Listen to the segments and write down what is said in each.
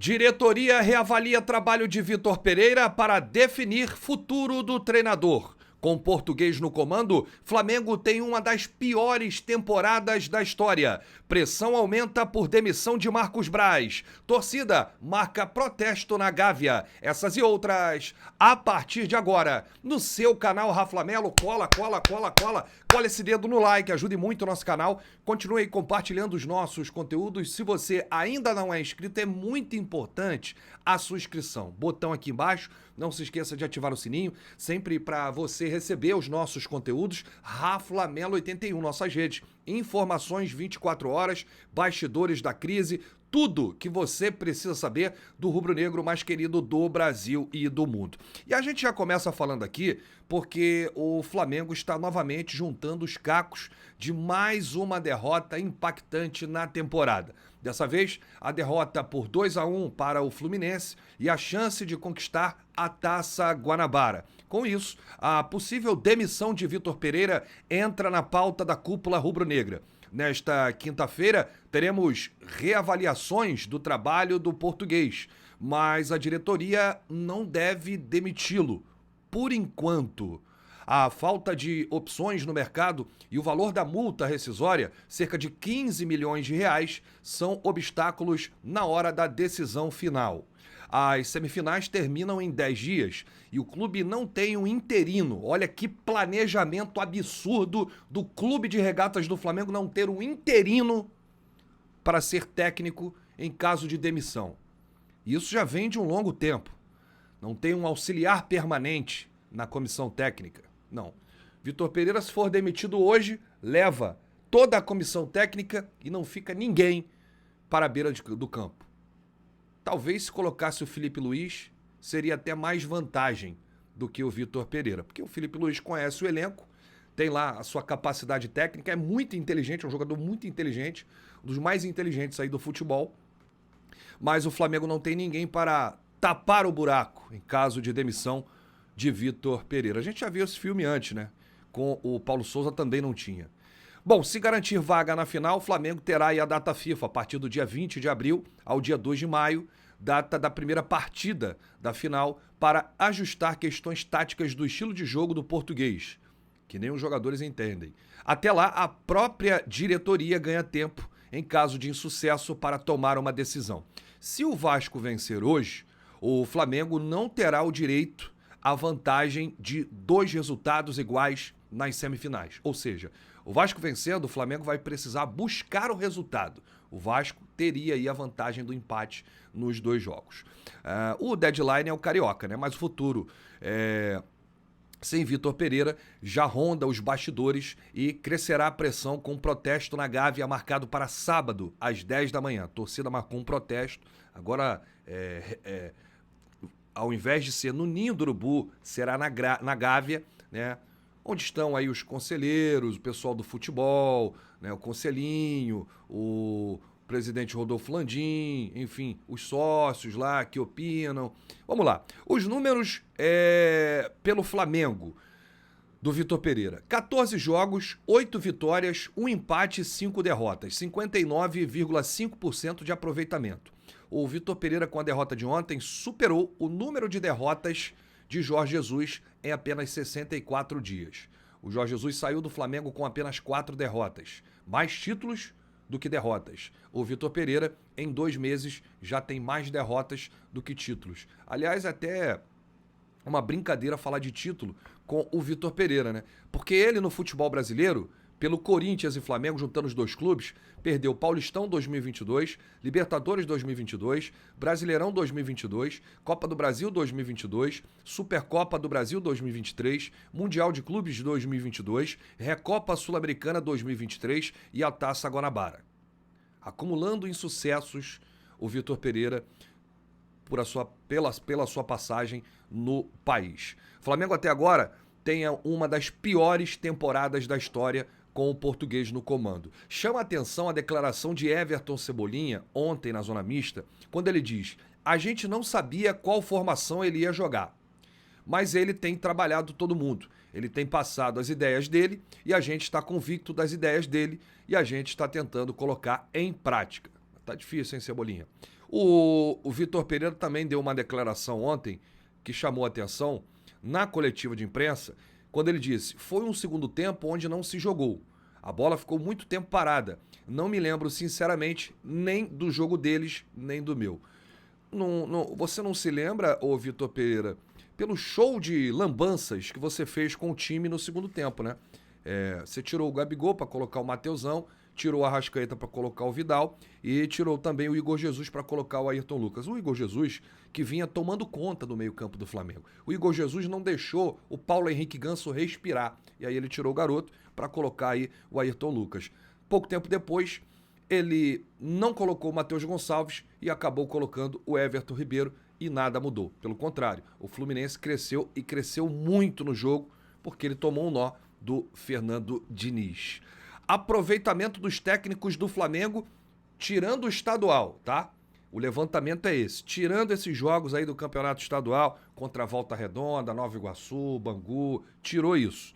Diretoria reavalia trabalho de Vitor Pereira para definir futuro do treinador. Com Português no comando, Flamengo tem uma das piores temporadas da história. Pressão aumenta por demissão de Marcos Braz. Torcida marca protesto na Gávea. Essas e outras, a partir de agora, no seu canal Raflamelo. Cola esse dedo no like, ajude muito o nosso canal. Continue aí compartilhando os nossos conteúdos. Se você ainda não é inscrito, é muito importante a sua inscrição. Botão aqui embaixo. Não se esqueça de ativar o sininho, sempre para você receber os nossos conteúdos. Raflamelo 81, nossas redes. Informações 24 horas, bastidores da crise, tudo que você precisa saber do rubro-negro mais querido do Brasil e do mundo. E a gente já começa falando aqui porque o Flamengo está novamente juntando os cacos de mais uma derrota impactante na temporada. Dessa vez, a derrota por 2-1 para o Fluminense e a chance de conquistar a Taça Guanabara. Com isso, a possível demissão de Vitor Pereira entra na pauta da cúpula rubro-negra. Nesta quinta-feira, teremos reavaliações do trabalho do Português, mas a diretoria não deve demiti-lo, por enquanto. A falta de opções no mercado e o valor da multa rescisória, cerca de 15 milhões de reais, são obstáculos na hora da decisão final. As semifinais terminam em 10 dias e o clube não tem um interino. Olha que planejamento absurdo do Clube de Regatas do Flamengo não ter um interino para ser técnico em caso de demissão. Isso já vem de um longo tempo. Não tem um auxiliar permanente na comissão técnica. Não. Vitor Pereira, se for demitido hoje, leva toda a comissão técnica e não fica ninguém para a beira do campo. Talvez se colocasse o Felipe Luiz, seria até mais vantagem do que o Vitor Pereira, porque o Felipe Luiz conhece o elenco, tem lá a sua capacidade técnica, é muito inteligente, é um jogador muito inteligente, um dos mais inteligentes aí do futebol, mas o Flamengo não tem ninguém para tapar o buraco em caso de demissão de Vitor Pereira. A gente já viu esse filme antes, né? Com o Paulo Souza também não tinha. Bom, se garantir vaga na final, o Flamengo terá aí a data FIFA a partir do dia 20 de abril ao dia 2 de maio, data da primeira partida da final, para ajustar questões táticas do estilo de jogo do Português, que nem os jogadores entendem. Até lá, a própria diretoria ganha tempo em caso de insucesso para tomar uma decisão. Se o Vasco vencer hoje, o Flamengo não terá o direito à vantagem de 2 resultados iguais nas semifinais. Ou seja, o Vasco vencendo, o Flamengo vai precisar buscar o resultado. O Vasco teria aí a vantagem do empate nos 2 jogos. O deadline é o Carioca, né? Mas o futuro, sem Vitor Pereira, já ronda os bastidores e crescerá a pressão com um protesto na Gávea marcado para sábado, às 10 da manhã. A torcida marcou um protesto. Agora, ao invés de ser no Ninho do Urubu, será na Gávea, né? Onde estão aí os conselheiros, o pessoal do futebol, né, o conselhinho, o presidente Rodolfo Landim, enfim, os sócios lá que opinam. Vamos lá. Os números pelo Flamengo, do Vitor Pereira. 14 jogos, 8 vitórias, 1 empate e 5 derrotas. 59,5% de aproveitamento. O Vitor Pereira, com a derrota de ontem, superou o número de derrotas de Jorge Jesus em apenas 64 dias. O Jorge Jesus saiu do Flamengo com apenas 4 derrotas. Mais títulos do que derrotas. O Vitor Pereira, em 2 meses, já tem mais derrotas do que títulos. Aliás, até uma brincadeira falar de título com o Vitor Pereira, né? Porque ele, no futebol brasileiro, pelo Corinthians e Flamengo, juntando os 2 clubes, perdeu Paulistão 2022, Libertadores 2022, Brasileirão 2022, Copa do Brasil 2022, Supercopa do Brasil 2023, Mundial de Clubes 2022, Recopa Sul-Americana 2023 e a Taça Guanabara. Acumulando insucessos, o Vitor Pereira pela sua passagem no país. O Flamengo até agora tem uma das piores temporadas da história com o Português no comando. Chama a atenção a declaração de Everton Cebolinha ontem na Zona Mista, quando ele diz: a gente não sabia qual formação ele ia jogar, mas ele tem trabalhado todo mundo. Ele tem passado as ideias dele e a gente está convicto das ideias dele e a gente está tentando colocar em prática. Tá difícil, hein, Cebolinha? O Vitor Pereira também deu uma declaração ontem que chamou a atenção na coletiva de imprensa, quando ele disse: foi um segundo tempo onde não se jogou. A bola ficou muito tempo parada. Não me lembro, sinceramente, nem do jogo deles, nem do meu. Você não se lembra, ô Vitor Pereira, pelo show de lambanças que você fez com o time no segundo tempo, né? Você tirou o Gabigol para colocar o Mateusão, tirou o Arrascaeta para colocar o Vidal e tirou também o Igor Jesus para colocar o Ayrton Lucas. O Igor Jesus que vinha tomando conta do meio-campo do Flamengo. O Igor Jesus não deixou o Paulo Henrique Ganso respirar. E aí ele tirou o garoto para colocar aí o Ayrton Lucas. Pouco tempo depois, ele não colocou o Matheus Gonçalves e acabou colocando o Everton Ribeiro e nada mudou. Pelo contrário, o Fluminense cresceu e cresceu muito no jogo porque ele tomou um nó do Fernando Diniz. Aproveitamento dos técnicos do Flamengo, tirando o estadual, tá? O levantamento é esse. Tirando esses jogos aí do campeonato estadual, contra a Volta Redonda, Nova Iguaçu, Bangu, tirou isso.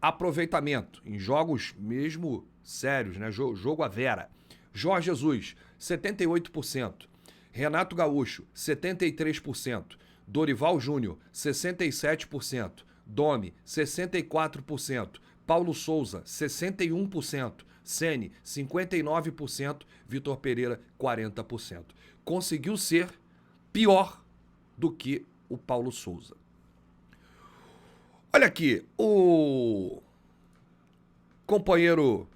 Aproveitamento em jogos mesmo sérios, né? Jogo a vera. Jorge Jesus, 78%. Renato Gaúcho, 73%. Dorival Júnior, 67%. Domi, 64%. Paulo Souza, 61%. Ceni, 59%. Vitor Pereira, 40%. Conseguiu ser pior do que o Paulo Souza. Olha aqui, o companheiro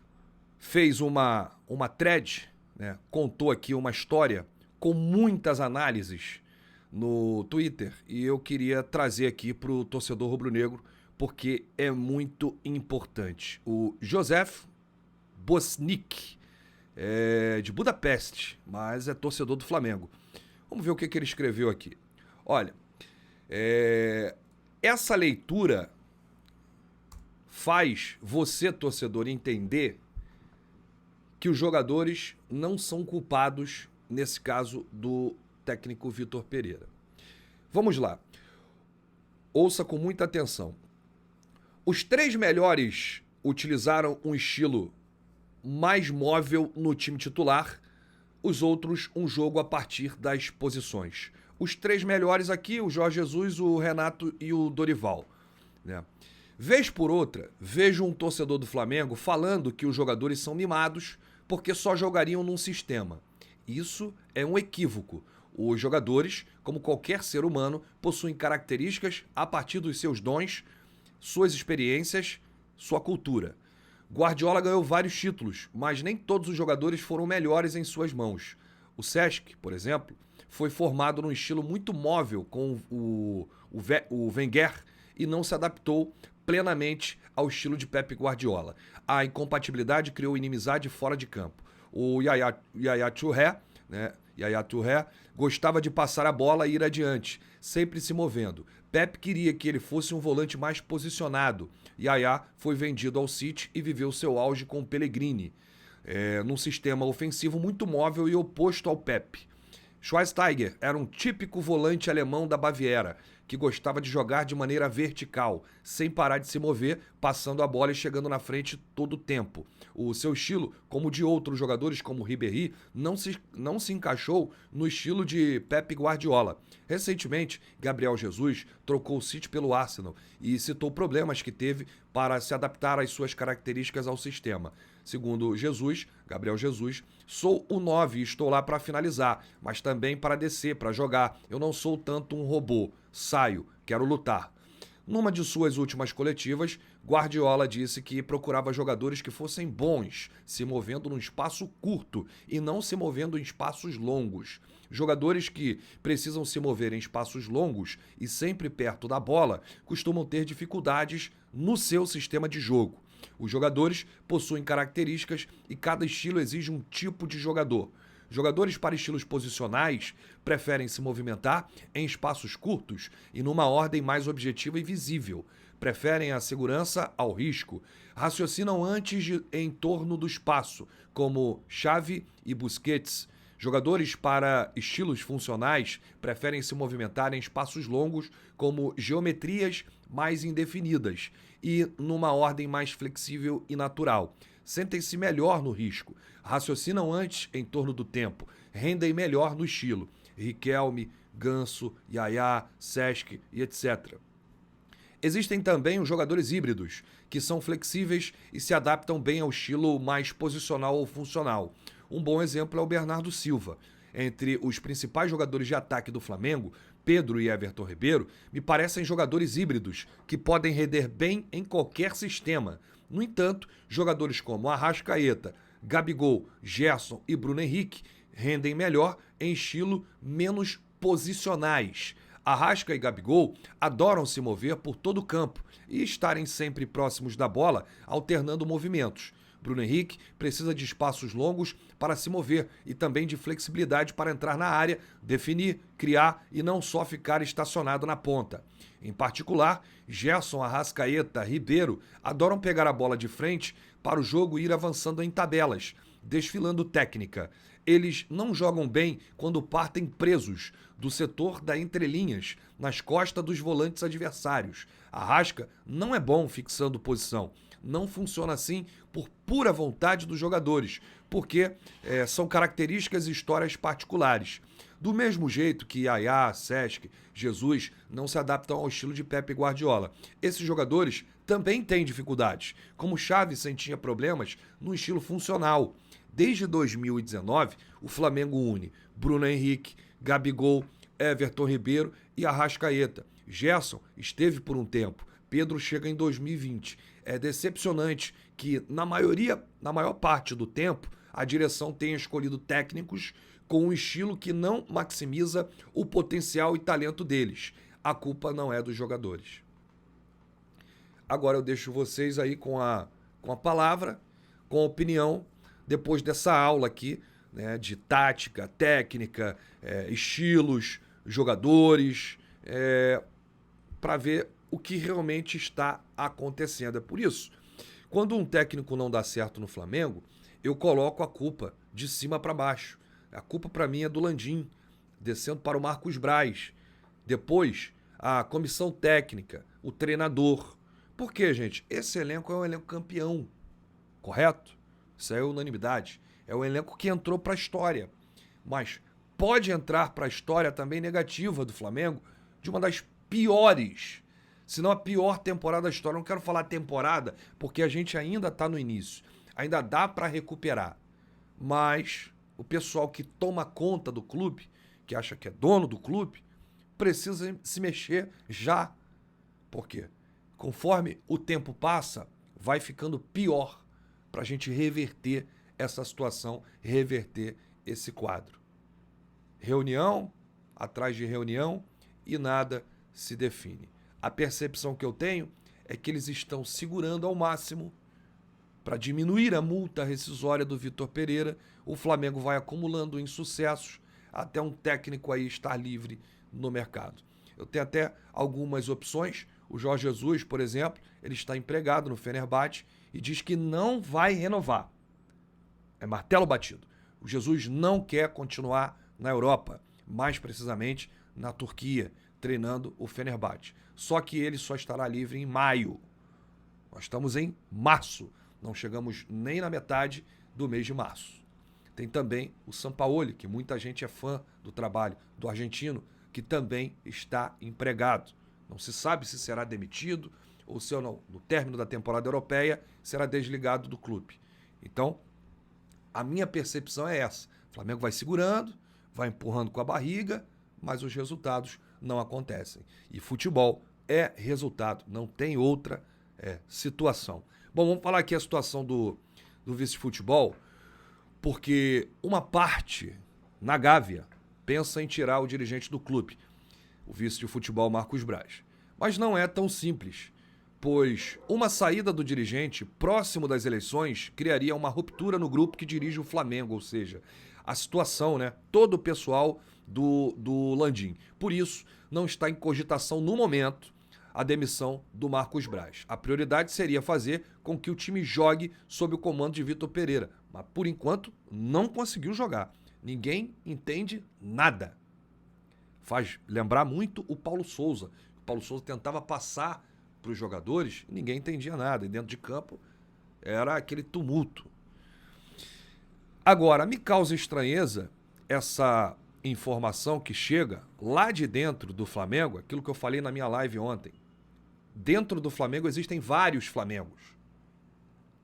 fez uma thread, né? Contou aqui uma história com muitas análises no Twitter e eu queria trazer aqui para o torcedor rubro-negro porque é muito importante. O Josef Bosnik, de Budapeste, mas é torcedor do Flamengo. Vamos ver o que ele escreveu aqui. Olha, essa leitura faz você, torcedor, entender que os jogadores não são culpados, nesse caso, do técnico Vitor Pereira. Vamos lá. Ouça com muita atenção. Os 3 melhores utilizaram um estilo mais móvel no time titular, os outros um jogo a partir das posições. Os 3 melhores aqui, o Jorge Jesus, o Renato e o Dorival, né? Vez por outra, vejo um torcedor do Flamengo falando que os jogadores são mimados porque só jogariam num sistema. Isso é um equívoco. Os jogadores, como qualquer ser humano, possuem características a partir dos seus dons, suas experiências, sua cultura. Guardiola ganhou vários títulos, mas nem todos os jogadores foram melhores em suas mãos. O Cesc, por exemplo, foi formado num estilo muito móvel com o Wenger e não se adaptou plenamente ao estilo de Pep Guardiola. A incompatibilidade criou inimizade fora de campo. O Yaya Touré, né? Yaya Touré gostava de passar a bola e ir adiante, sempre se movendo. Pep queria que ele fosse um volante mais posicionado. Yaya foi vendido ao City e viveu seu auge com o Pellegrini, num sistema ofensivo muito móvel e oposto ao Pep. Schweinsteiger era um típico volante alemão da Baviera, que gostava de jogar de maneira vertical, sem parar de se mover, passando a bola e chegando na frente todo o tempo. O seu estilo, como o de outros jogadores como Ribéry, não se encaixou no estilo de Pep Guardiola. Recentemente, Gabriel Jesus trocou o City pelo Arsenal e citou problemas que teve para se adaptar às suas características ao sistema. Segundo Jesus, Gabriel Jesus, sou o 9 e estou lá para finalizar, mas também para descer, para jogar. Eu não sou tanto um robô. Saio, quero lutar. Numa de suas últimas coletivas, Guardiola disse que procurava jogadores que fossem bons, se movendo num espaço curto e não se movendo em espaços longos. Jogadores que precisam se mover em espaços longos e sempre perto da bola costumam ter dificuldades no seu sistema de jogo. Os jogadores possuem características e cada estilo exige um tipo de jogador. Jogadores para estilos posicionais preferem se movimentar em espaços curtos e numa ordem mais objetiva e visível. Preferem a segurança ao risco. Raciocinam antes em torno do espaço, como Xavi e Busquets. Jogadores para estilos funcionais preferem se movimentar em espaços longos, como geometrias mais indefinidas e numa ordem mais flexível e natural. Sentem-se melhor no risco, raciocinam antes em torno do tempo, rendem melhor no estilo. Riquelme, Ganso, Yaya, Cesc e etc. Existem também os jogadores híbridos, que são flexíveis e se adaptam bem ao estilo mais posicional ou funcional. Um bom exemplo é o Bernardo Silva. Entre os principais jogadores de ataque do Flamengo, Pedro e Everton Ribeiro, me parecem jogadores híbridos, que podem render bem em qualquer sistema. No entanto, jogadores como Arrascaeta, Gabigol, Gerson e Bruno Henrique rendem melhor em estilo menos posicionais. Arrasca e Gabigol adoram se mover por todo o campo e estarem sempre próximos da bola, alternando movimentos. Bruno Henrique precisa de espaços longos para se mover e também de flexibilidade para entrar na área, definir, criar e não só ficar estacionado na ponta. Em particular, Gerson, Arrascaeta, Ribeiro adoram pegar a bola de frente para o jogo ir avançando em tabelas, desfilando técnica. Eles não jogam bem quando partem presos do setor da entrelinhas, nas costas dos volantes adversários. Arrasca não é bom fixando posição. Não funciona assim por pura vontade dos jogadores, porque são características e histórias particulares. Do mesmo jeito que Yaya, Cesc, Jesus não se adaptam ao estilo de Pepe Guardiola. Esses jogadores também têm dificuldades, como Xavi sentia problemas no estilo funcional. Desde 2019, o Flamengo une Bruno Henrique, Gabigol, Everton Ribeiro e Arrascaeta. Gerson esteve por um tempo, Pedro chega em 2020. É decepcionante que, na maior parte do tempo, a direção tenha escolhido técnicos com um estilo que não maximiza o potencial e talento deles. A culpa não é dos jogadores. Agora eu deixo vocês aí com a palavra, com a opinião, depois dessa aula aqui, né, de tática, técnica, estilos, jogadores, para ver o que realmente está acontecendo. É por isso, quando um técnico não dá certo no Flamengo, eu coloco a culpa de cima para baixo. A culpa para mim é do Landim, descendo para o Marcos Braz. Depois, a comissão técnica, o treinador. Por quê, gente? Esse elenco é um elenco campeão, correto? Isso é unanimidade. É um elenco que entrou para a história. Mas pode entrar para a história também negativa do Flamengo, de uma das piores, se não a pior temporada da história. Não quero falar temporada, porque a gente ainda está no início. Ainda dá para recuperar. Mas o pessoal que toma conta do clube, que acha que é dono do clube, precisa se mexer já. Por quê? Conforme o tempo passa, vai ficando pior para a gente reverter essa situação, reverter esse quadro. Reunião atrás de reunião e nada se define. A percepção que eu tenho é que eles estão segurando ao máximo para diminuir a multa rescisória do Vitor Pereira. O Flamengo vai acumulando insucessos até um técnico aí estar livre no mercado. Eu tenho até algumas opções. O Jorge Jesus, por exemplo, ele está empregado no Fenerbahçe e diz que não vai renovar. É martelo batido. O Jesus não quer continuar na Europa, mais precisamente na Turquia, treinando o Fenerbahçe. Só que ele só estará livre em maio. Nós estamos em março. Não chegamos nem na metade do mês de março. Tem também o Sampaoli, que muita gente é fã do trabalho do argentino, que também está empregado. Não se sabe se será demitido ou se no término da temporada europeia será desligado do clube. Então, a minha percepção é essa. O Flamengo vai segurando, vai empurrando com a barriga, mas os resultados não acontecem. E futebol é resultado, não tem outra situação. Bom, vamos falar aqui a situação do vice-futebol, porque uma parte, na Gávea, pensa em tirar o dirigente do clube, o vice de futebol Marcos Braz. Mas não é tão simples, pois uma saída do dirigente próximo das eleições criaria uma ruptura no grupo que dirige o Flamengo, ou seja, a situação, né? Todo o pessoal do Landim. Por isso, não está em cogitação no momento a demissão do Marcos Braz. A prioridade seria fazer com que o time jogue sob o comando de Vitor Pereira, mas por enquanto não conseguiu jogar. Ninguém entende nada. Faz lembrar muito o Paulo Souza. O Paulo Souza tentava passar para os jogadores e ninguém entendia nada. E dentro de campo era aquele tumulto. Agora, me causa estranheza essa informação que chega lá de dentro do Flamengo, aquilo que eu falei na minha live ontem. Dentro do Flamengo existem vários Flamengos.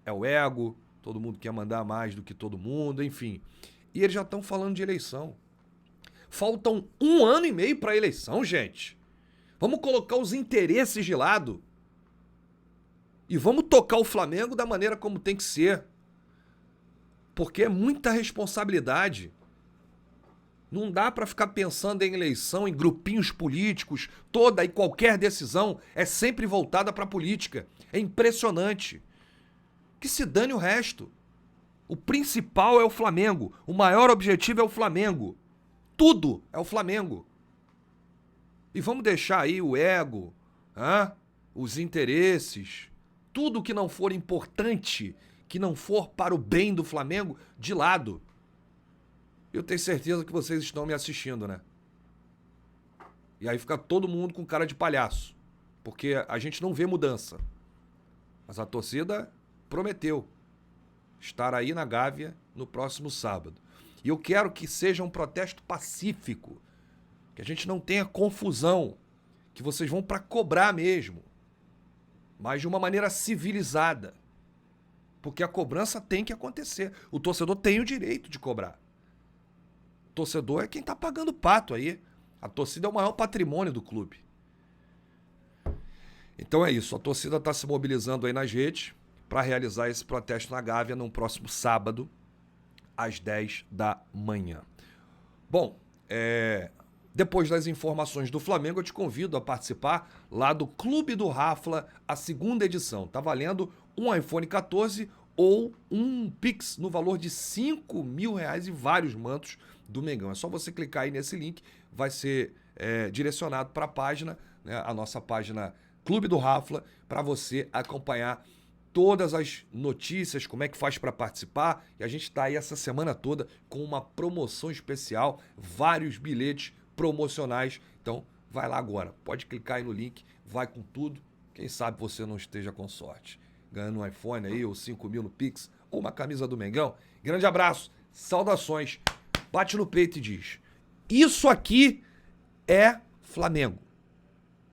É o ego, todo mundo quer mandar mais do que todo mundo, enfim. E eles já estão falando de eleição. Faltam 1 ano e meio para a eleição, gente. Vamos colocar os interesses de lado. E vamos tocar o Flamengo da maneira como tem que ser. Porque é muita responsabilidade. Não dá para ficar pensando em eleição, em grupinhos políticos. Toda e qualquer decisão é sempre voltada para a política. É impressionante. Que se dane o resto. O principal é o Flamengo. O maior objetivo é o Flamengo. Tudo é o Flamengo. E vamos deixar aí o ego, os interesses, tudo que não for importante, que não for para o bem do Flamengo, de lado. Eu tenho certeza que vocês estão me assistindo, né? E aí fica todo mundo com cara de palhaço. Porque a gente não vê mudança. Mas a torcida prometeu estar aí na Gávea no próximo sábado. E eu quero que seja um protesto pacífico. Que a gente não tenha confusão. Que vocês vão para cobrar mesmo. Mas de uma maneira civilizada. Porque a cobrança tem que acontecer. O torcedor tem o direito de cobrar. O torcedor é quem tá pagando o pato aí. A torcida é o maior patrimônio do clube. Então é isso. A torcida está se mobilizando aí nas redes para realizar esse protesto na Gávea no próximo sábado, às 10 da manhã. Bom, depois das informações do Flamengo, eu te convido a participar lá do Clube do Rafla, a 2ª edição. Tá valendo um iPhone 14 ou um Pix no valor de R$5.000 e vários mantos do Mengão. É só você clicar aí nesse link, vai ser direcionado para a página, né, a nossa página Clube do Rafla, para você acompanhar todas as notícias, como é que faz para participar. E a gente está aí essa semana toda com uma promoção especial, vários bilhetes promocionais. Então vai lá agora, pode clicar aí no link, vai com tudo. Quem sabe você não esteja com sorte, ganhando um iPhone aí, ou 5.000 no Pix, ou uma camisa do Mengão. Grande abraço, saudações, bate no peito e diz: isso aqui é Flamengo.